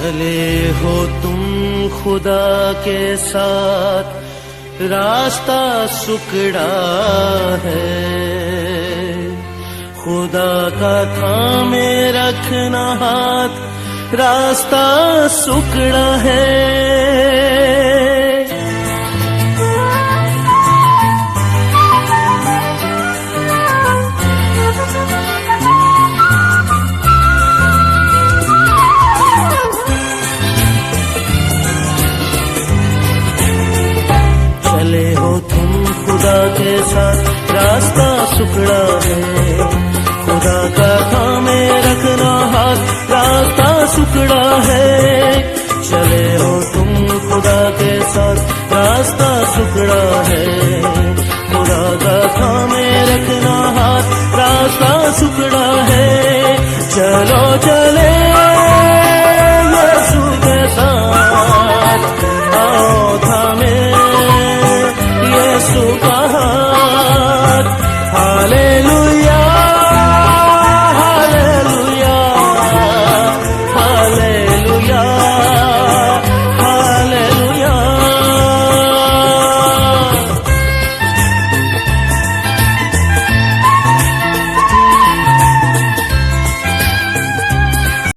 चले हो तुम खुदा के साथ, रास्ता सुकड़ा है। खुदा का थामे रखना हाथ, रास्ता सुकड़ा है। चले हो तुम खुदा के साथ, रास्ता सुकड़ा है। खुदा का थामे रखना हाथ, रास्ता सुकड़ा है। चले हो तुम खुदा के साथ, रास्ता सुकड़ा है। खुदा का थामे